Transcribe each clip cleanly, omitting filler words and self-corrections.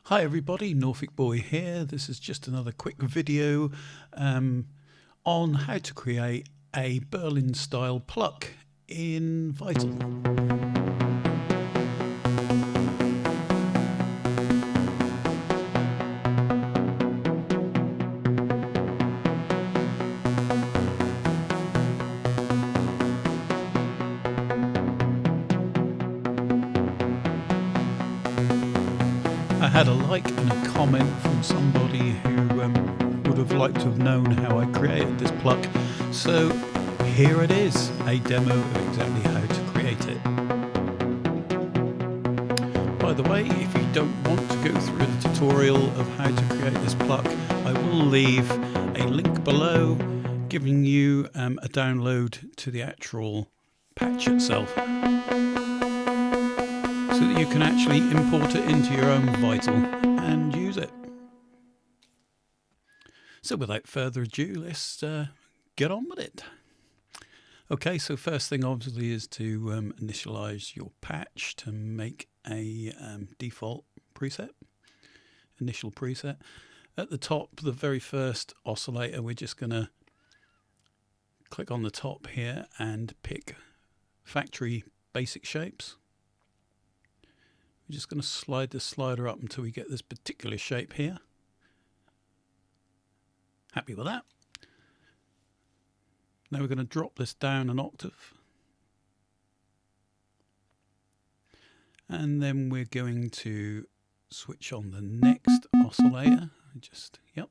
Hi everybody, Norfolk Boy here. This is just another quick video on how to create a Berlin style pluck in Vital. I had a like and a comment from somebody who would have liked to have known how I created this pluck. So here it is, a demo of exactly how to create it. By the way, if you don't want to go through the tutorial of how to create this pluck, I will leave a link below giving you a download to the actual patch itself, so that you can actually import it into your own Vital and use it. So without further ado, let's get on with it. Okay, so first thing obviously is to initialize your patch to make a default preset, initial preset. At the top, the very first oscillator, we're just going to click on the top here and pick factory basic shapes. We're just going to slide this slider up until we get this particular shape here. Happy with that. Now we're going to drop this down an octave. And then we're going to switch on the next oscillator. Yep.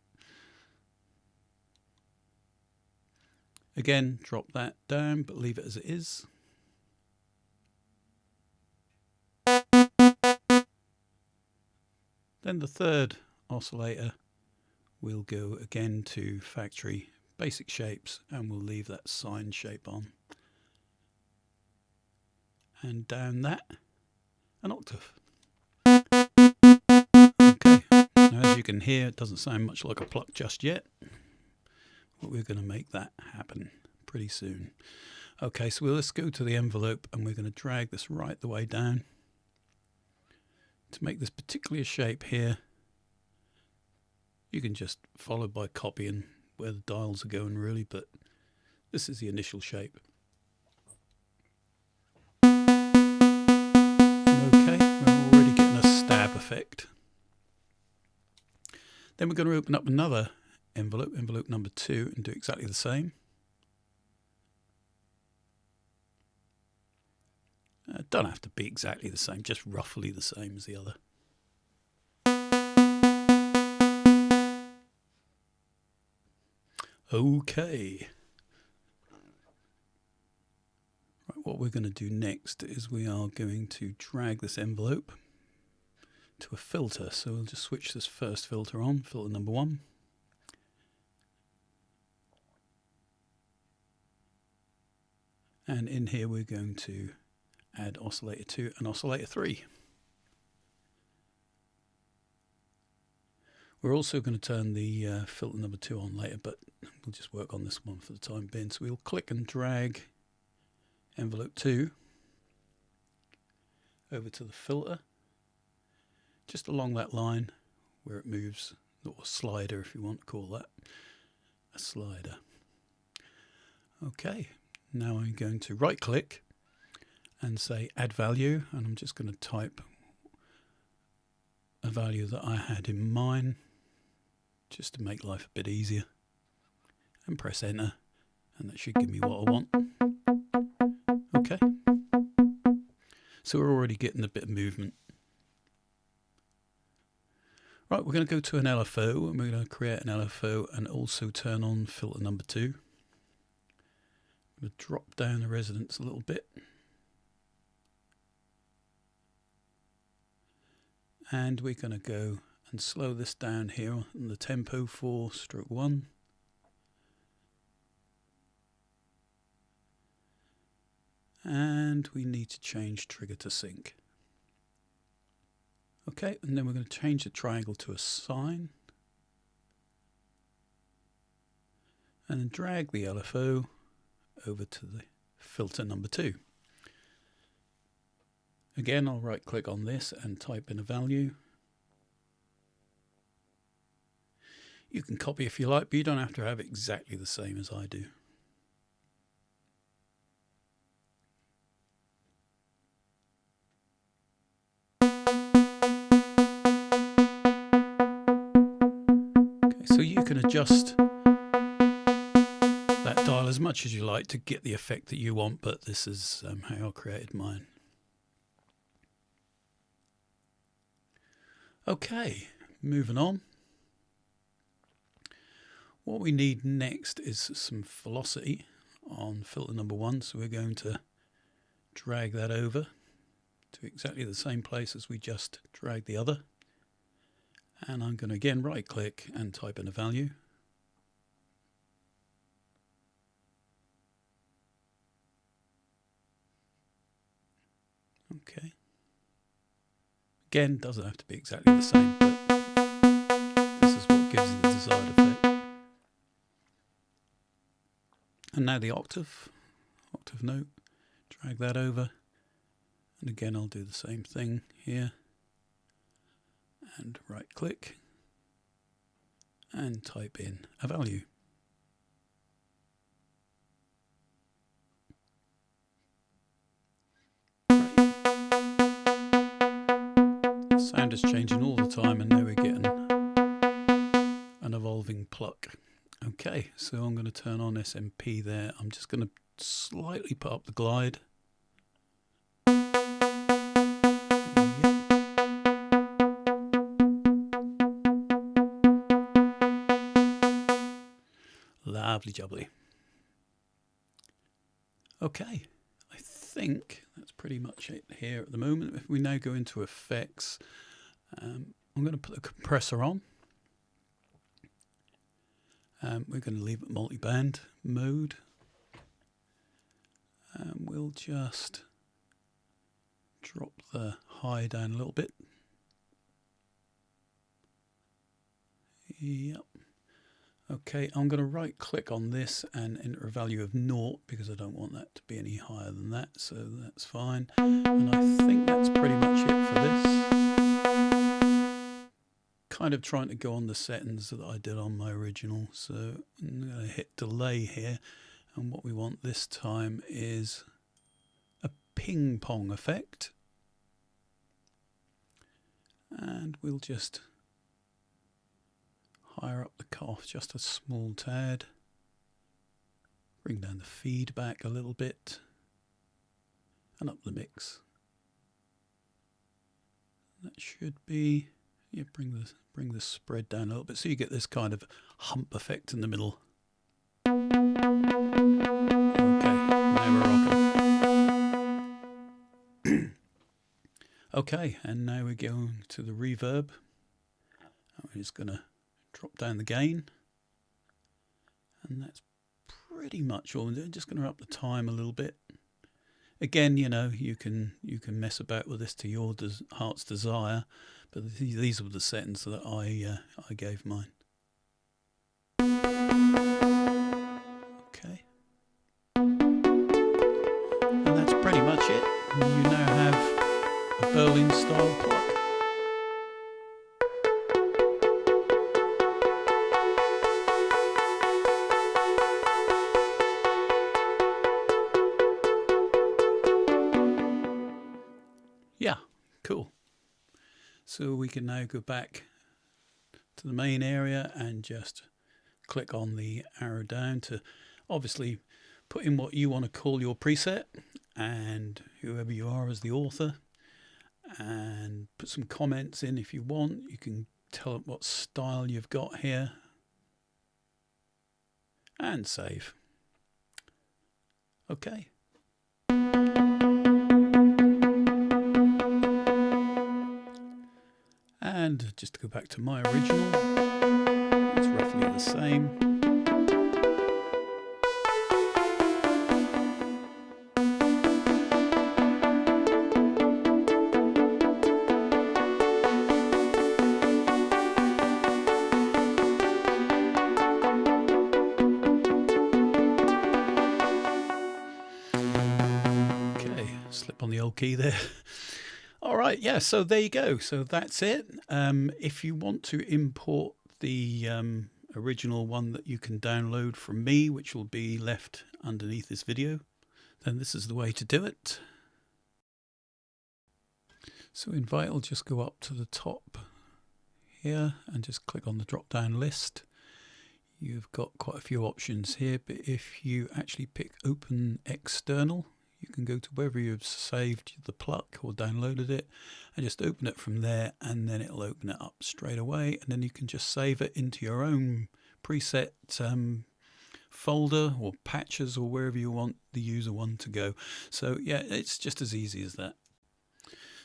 Again, drop that down, but leave it as it is. Then the third oscillator will go again to factory basic shapes, and we'll leave that sine shape on. And down that an octave. Okay, now as you can hear, it doesn't sound much like a pluck just yet, but we're going to make that happen pretty soon. Okay, so let's go to the envelope and we're going to drag this right the way down to make this particular shape here. You can just follow by copying where the dials are going really, but this is the initial shape. Okay, we're already getting a stab effect. Then we're going to open up another envelope, envelope number 2, and do exactly the same. Don't have to be exactly the same, just roughly the same as the other. Okay. Right, what we're going to do next is we are going to drag this envelope to a filter. So we'll just switch this first filter on, filter number 1. And in here we're going to add oscillator 2 and oscillator 3. We're also going to turn the filter number 2 on later, but we'll just work on this one for the time being. So we'll click and drag envelope 2 over to the filter, just along that line where it moves, or slider if you want to call that a slider. Okay, now I'm going to right click and say add value, and I'm just going to type a value that I had in mind just to make life a bit easier, and press enter, and that should give me what I want. Okay, so we're already getting a bit of movement. Right, we're going to go to an LFO, and we're going to create an LFO and also turn on filter number 2. I'm going to drop down the resonance a little bit. And we're going to go and slow this down here on the tempo 4/1. And we need to change trigger to sync. Okay, and then we're going to change the triangle to a sine. And then drag the LFO over to the filter number 2. Again, I'll right click on this and type in a value. You can copy if you like, but you don't have to have it exactly the same as I do. Okay, so you can adjust that dial as much as you like to get the effect that you want, but this is how I created mine. Okay, moving on. What we need next is some velocity on filter number 1, so we're going to drag that over to exactly the same place as we just dragged the other, and I'm going to again right click and type in a value. Okay, again, doesn't have to be exactly the same, but this is what gives you the desired effect. And now the octave note, drag that over, and again I'll do the same thing here, and right click and type in a value. The sound is changing all the time, and now we're getting an evolving pluck. Okay, so I'm going to turn on SMP there. I'm just going to slightly put up the glide. Lovely jubbly. Okay, I think that's pretty much it here at the moment. If we now go into effects, I'm going to put the compressor on. We're going to leave it multi-band mode. We'll just drop the high down a little bit. Yep. Okay, I'm going to right click on this and enter a value of 0 because I don't want that to be any higher than that, so that's fine. And I think that's pretty much it for this. Kind of trying to go on the settings that I did on my original, so I'm going to hit delay here, and what we want this time is a ping pong effect, and we'll just higher up the cutoff just a small tad, bring down the feedback a little bit, and up the mix. That should be, yeah, bring the spread down a little bit so you get this kind of hump effect in the middle. Okay, now we're rocking. Okay, and now we're going to the reverb. I'm just going to drop down the gain, and that's pretty much all. I'm just going to up the time a little bit. Again, you know, you can mess about with this to your heart's desire, but these were the settings that I gave mine. Okay, and that's pretty much it. You now have a Berlin style Pluck. Yeah, cool. So we can now go back to the main area and just click on the arrow down to obviously put in what you want to call your preset and whoever you are as the author, and put some comments in if you want. You can tell it what style you've got here and save. Okay. And just to go back to my original, it's roughly the same. Okay, slip on the old key there. All right, yeah, so there you go. So that's it. If you want to import the original one that you can download from me, which will be left underneath this video, then this is the way to do it. So in Vital, just go up to the top here and just click on the drop down list. You've got quite a few options here, but if you actually pick Open External, you can go to wherever you've saved the Pluck or downloaded it and just open it from there, and then it'll open it up straight away, and then you can just save it into your own preset folder or patches or wherever you want the user one to go. So yeah, it's just as easy as that.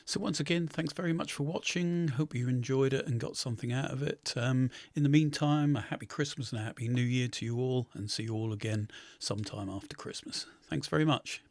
So once again, thanks very much for watching. Hope you enjoyed it and got something out of it. In the meantime, a happy Christmas and a happy New Year to you all, and see you all again sometime after Christmas. Thanks very much.